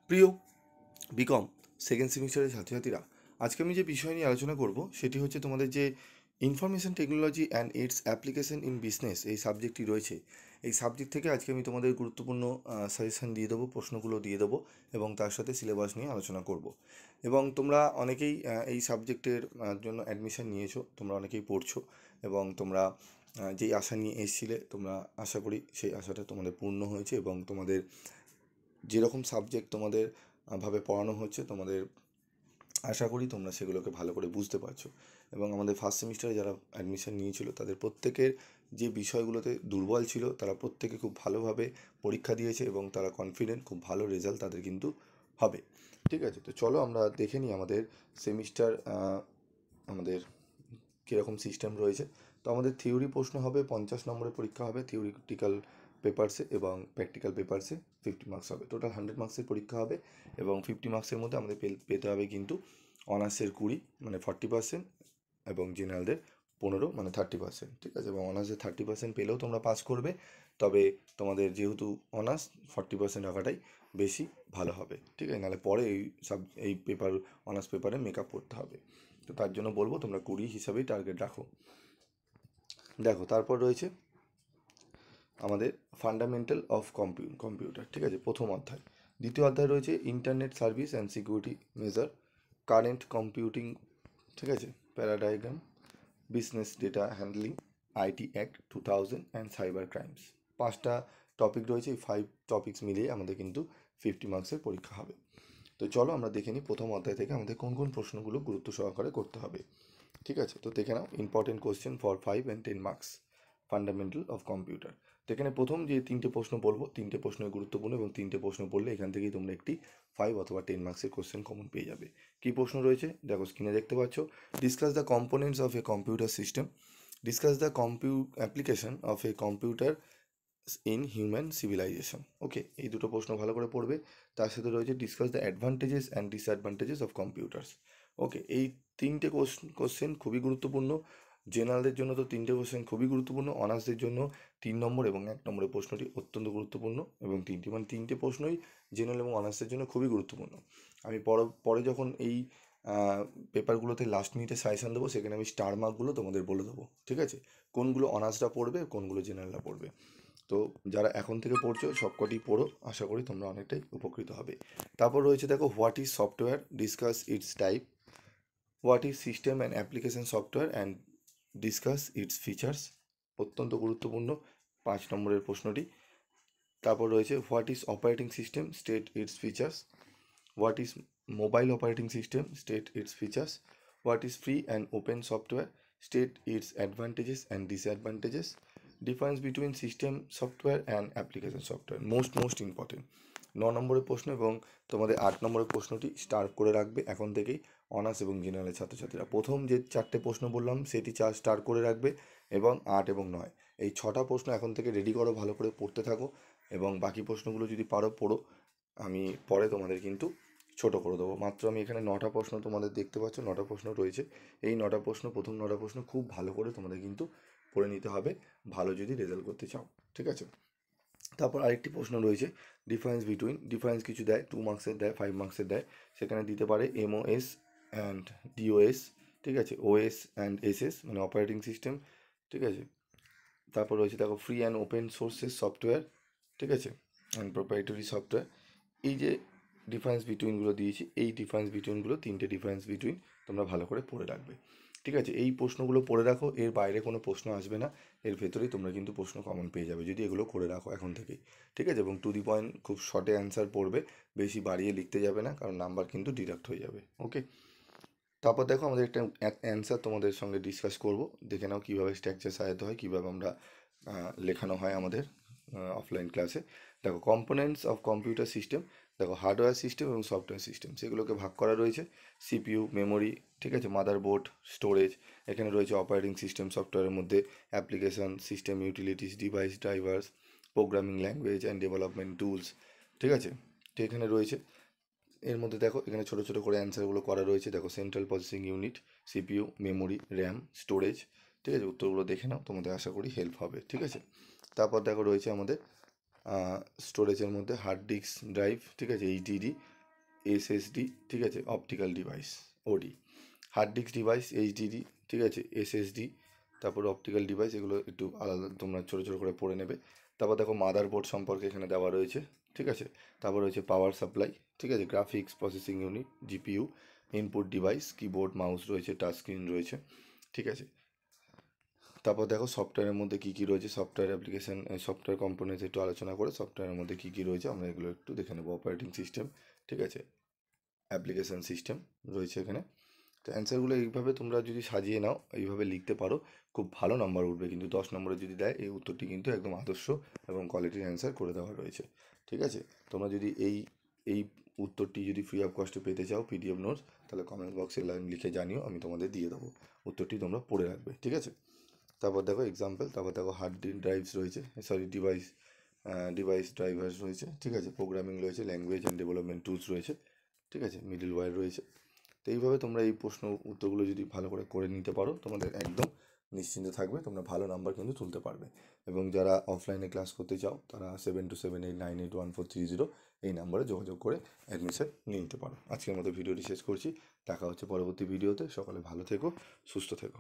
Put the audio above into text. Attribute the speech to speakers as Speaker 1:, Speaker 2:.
Speaker 1: প্রিয় BCom second সেমিস্টারের ছাত্রছাত্রীরা, আজকে আমি যে বিষয় নিয়ে আলোচনা করব সেটি হচ্ছে তোমাদের যে information technology and it's application in business এই সাবজেক্টটি রয়েছে। এই সাবজেক্ট থেকে আজকে আমি তোমাদের গুরুত্বপূর্ণ সাজেশন দিয়ে দেবো, প্রশ্নগুলো দিয়ে দেবো এবং তার সাথে সিলেবাস নিয়ে আলোচনা করব। এবং তোমরা অনেকেই এই সাবজেক্টের জন্য অ্যাডমিশন নিয়েছো, তোমরা অনেকেই পড়ছো এবং তোমরা যেই আশা নিয়ে এসেছিলে, তোমরা আশা করি সেই আশাটা তোমাদের পূর্ণ হয়েছে এবং তোমাদের যেরকম সাবজেক্ট তোমাদের ভাবে পড়ানো হচ্ছে, তোমাদের আশা করি তোমরা সেগুলোকে ভালো করে বুঝতে পারছো। এবং আমাদের ফার্স্ট সেমিস্টারে যারা অ্যাডমিশন নিয়েছিল তাদের প্রত্যেকের যে বিষয়গুলোতে দুর্বল ছিল তারা প্রত্যেকে খুব ভালোভাবে পরীক্ষা দিয়েছে এবং তারা কনফিডেন্ট, খুব ভালো রেজাল্ট তাদের কিন্তু হবে। ঠিক আছে, তো চলো আমরা দেখে নিই আমাদের সেমিস্টার আমাদের কীরকম সিস্টেম রয়েছে। তো আমাদের থিওরি প্রশ্ন হবে, 50 নম্বরের পরীক্ষা হবে থিওরিটিক্যাল পেপারসে, এবং প্র্যাকটিক্যাল পেপারসে 50 মার্কস হবে। টোটাল 100 মার্কসের পরীক্ষা হবে এবং 50 মার্কসের মধ্যে আমাদের পেতে হবে কিন্তু অনার্সের 20 মানে 40%, এবং জেনারেলদের 15 মানে 30%। ঠিক আছে, এবং অনার্সের 30% পেলেও তোমরা পাস করবে, তবে তোমাদের যেহেতু অনার্স 40% রাখাটাই বেশি ভালো হবে। ঠিক আছে, নাহলে পরে এই পেপার অনার্স পেপারে মেকআপ করতে হবে। তো তার জন্য বলবো তোমরা 20 হিসাবেই টার্গেট রাখো। দেখো, তারপর রয়েছে আমাদের ফান্ডামেন্টাল অফ কম্পিউটার। ঠিক আছে, প্রথম অধ্যায়। দ্বিতীয় অধ্যায় রয়েছে internet service and security measure, current computing, ঠিক আছে, paradigm, business data handling, IT act 2000 and cyber crimes. 5টা টপিক রয়েছে, এই 5 টপিকস মিলিয়ে আমাদের কিন্তু 50 মার্কসের পরীক্ষা হবে। তো চলো আমরা দেখে নিই প্রথম অধ্যায় থেকে আমাদের কোন কোন প্রশ্নগুলো গুরুত্ব সহকারে করতে হবে। ঠিক আছে, তো দেখে নাও important question for 5 and 10 marks, fundamental of computer. তো এখানে প্রথম যে 3টে প্রশ্ন বলবো, 3টে প্রশ্নই গুরুত্বপূর্ণ এবং 3টে প্রশ্ন পড়লে এখান থেকেই তোমরা একটি 5 অথবা 10 মার্কসের কোশ্চেন কমন পেয়ে যাবে। কী প্রশ্ন রয়েছে দেখো, স্ক্রিনে দেখতে পাচ্ছ। Discuss the components of a computer system, discuss the application of a computer in human civilization. Okay, এই দুটো প্রশ্ন ভালো করে পড়বে। তার সাথে রয়েছে discuss the advantages and disadvantages of computers. Okay, এই 3টে কোশ্চেন খুবই গুরুত্বপূর্ণ। জেনারেলদের জন্য তো 3টে কোশ্চেন খুবই গুরুত্বপূর্ণ, অনার্সদের জন্য 3 নম্বর এবং 1 নম্বরের প্রশ্নটি অত্যন্ত গুরুত্বপূর্ণ, এবং 3টে প্রশ্নই জেনারেল এবং অনার্সের জন্য খুবই গুরুত্বপূর্ণ। আমি পরে যখন এই পেপারগুলোতে লাস্ট মিনিটে সাজেশান দেবো, সেখানে আমি স্টার মার্কগুলো তোমাদের বলে দেবো। ঠিক আছে, কোনগুলো অনার্সরা পড়বে, কোনগুলো জেনারেলরা পড়বে। তো যারা এখন থেকে পড়ছো সবকটি পড়ো, আশা করি তোমরা অনেকটাই উপকৃত হবে। তারপর রয়েছে দেখো, what is software, discuss it's type, what is system and application software and discuss it's features. অত্যন্ত গুরুত্বপূর্ণ 5 নম্বরের প্রশ্নটি। তারপর রয়েছে what is operating system, state it's features, what is mobile operating system, state it's features, what is free and open software, state it's advantages and disadvantages, difference between system software and application software. Most important 9 নম্বরের প্রশ্ন, এবং তোমাদের 8 নম্বরের প্রশ্নটি star করে রাখবে এখন থেকেই অনার্স এবং জেনারেলের ছাত্রছাত্রীরা। প্রথম যে 4টে প্রশ্ন বললাম সেটি স্টার করে রাখবে, এবং 8 এবং 9 এই 6টা প্রশ্ন এখন থেকে রেডি করো, ভালো করে পড়তে থাকো, এবং বাকি প্রশ্নগুলো যদি পারো পড়ো। আমি পরে তোমাদের কিন্তু ছোট করে দেবো। মাত্র আমি এখানে 9টা প্রশ্ন তোমাদের দেখতে পাচ্ছ, 9টা প্রশ্ন রয়েছে। এই 9টা প্রশ্ন, প্রথম 9টা প্রশ্ন খুব ভালো করে তোমাদের কিন্তু পড়ে নিতে হবে, ভালো যদি রেজাল্ট করতে চাও। ঠিক আছে, তারপর আরেকটি প্রশ্ন রয়েছে ডিফারেন্স কিছু দেয়, 2 মার্কসের দেয়, 5 মার্কসের দেয়। সেখানে দিতে পারে এমওএস অ্যান্ড ডিওএস, ঠিক আছে, ওএস অ্যান্ড এসএস মানে অপারেটিং সিস্টেম। ঠিক আছে, তারপর রয়েছে দেখো free and open sources software, ঠিক আছে, অ্যান্ড প্রোপ্রাইটারি সফটওয়্যার। এই যে ডিফারেন্স বিটুইনগুলো দিয়েছি, এই ডিফারেন্স বিটুইনগুলো 3টে ডিফারেন্স বিটুইন তোমরা ভালো করে পড়ে রাখবে। ঠিক আছে, এই প্রশ্নগুলো পড়ে রাখো, এর বাইরে কোনো প্রশ্ন আসবে না, এর ভেতরেই তোমরা কিন্তু প্রশ্ন কমন পেয়ে যাবে যদি এগুলো করে রাখো এখন থেকেই। ঠিক আছে, এবং টু দি পয়েন্ট খুব শর্টে অ্যান্সার পড়বে, বেশি বাড়িয়ে লিখতে যাবে না, কারণ নাম্বার কিন্তু ডিডাক্ট হয়ে যাবে। ওকে, তারপর দেখো আমাদের একটা অ্যান্সার তোমাদের সঙ্গে ডিসকাস করব, দেখে নাও কীভাবে স্ট্রাকচার সাজাতে হয়, কীভাবে আমরা লেখানো হয় আমাদের অফলাইন ক্লাসে। দেখো, কম্পোনেন্টস অফ কম্পিউটার সিস্টেম, দেখো হার্ডওয়্যার সিস্টেম এবং সফটওয়্যার সিস্টেম, সেগুলোকে ভাগ করা রয়েছে। সিপিইউ, মেমোরি, ঠিক আছে, মাদারবোর্ড, স্টোরেজ। এখানে রয়েছে অপারেটিং সিস্টেম, সফটওয়্যারের মধ্যে application, system utilities, device drivers, programming language and development tools. ঠিক আছে, তো এখানে রয়েছে, এর মধ্যে দেখো এখানে ছোটো ছোটো করে অ্যান্সারগুলো করা রয়েছে। দেখো, central processing unit, CPU, memory, RAM, storage. ঠিক আছে, উত্তরগুলো দেখে নাও, তোমাদের আশা করি হেল্প হবে। ঠিক আছে, তারপর দেখো রয়েছে আমাদের স্টোরেজের মধ্যে হার্ড ডিস্ক ড্রাইভ, ঠিক আছে, এইচডিডি, এসএসডি, ঠিক আছে, optical device, OD, hard disk device, HDD, ঠিক আছে, এসএসডি, তারপর অপটিক্যাল ডিভাইস, এগুলো একটু আলাদা তোমরা ছোটো ছোটো করে পড়ে নেবে। তারপর দেখো মাদারবোর্ড সম্পর্কে এখানে দেওয়া রয়েছে, ঠিক আছে। তারপর রয়েছে পাওয়ার সাপ্লাই, ঠিক আছে, graphics processing unit, GPU, input device, keyboard, mouse রয়েছে, টাচ স্ক্রিন রয়েছে, ঠিক আছে। তারপর দেখো সফটওয়্যারের মধ্যে কী কী রয়েছে, সফটওয়্যার অ্যাপ্লিকেশন, সফটওয়্যার কম্পোনেন্টস একটু আলোচনা করে সফটওয়্যারের মধ্যে কী কী রয়েছে আমরা এগুলো একটু দেখে নেবো। অপারেটিং সিস্টেম, ঠিক আছে, অ্যাপ্লিকেশন সিস্টেম রয়েছে এখানে। তো অ্যান্সারগুলো এইভাবে তোমরা যদি সাজিয়ে নাও, এইভাবে লিখতে পারো, খুব ভালো নাম্বার উঠবে। কিন্তু 10 নম্বরে যদি দেয়, এই উত্তরটি কিন্তু একদম আদর্শ এবং কোয়ালিটির অ্যান্সার করে দেওয়া রয়েছে, ঠিক আছে। তোমরা যদি এই উত্তরটি যদি ফ্রি অফ কস্টে পেতে চাও পিডিএফ নোটস, তাহলে কমেন্ট বক্সে লিখে জানিও, আমি তোমাদের দিয়ে দেবো। উত্তরটি তোমরা পড়ে রাখবে, ঠিক আছে। তারপর দেখো এক্সাম্পল, তারপর দেখো হার্ড ড্রাইভস রয়েছে, সরি ডিভাইস ড্রাইভার্স রয়েছে, ঠিক আছে, প্রোগ্রামিং রয়েছে, ল্যাঙ্গুয়েজ অ্যান্ড ডেভেলপমেন্ট টুলস রয়েছে, ঠিক আছে, মিডল ওয়্যার রয়েছে। তো এইভাবে তোমরা এই প্রশ্ন উত্তরগুলো যদি ভালো করে নিতে পারো, তোমাদের একদম নিশ্চিন্ত থাকবে, তোমরা ভালো নাম্বার কিন্তু তুলতে পারবে। এবং যারা অফলাইনে ক্লাস করতে চাও, তারা 7278981430 এই নাম্বারে যোগাযোগ করে অ্যাডমিশন নিয়ে নিতে পারো। আজকের মতো ভিডিওটি শেষ করছি, দেখা হচ্ছে পরবর্তী ভিডিওতে। সকলে ভালো থেকো, সুস্থ থেকো।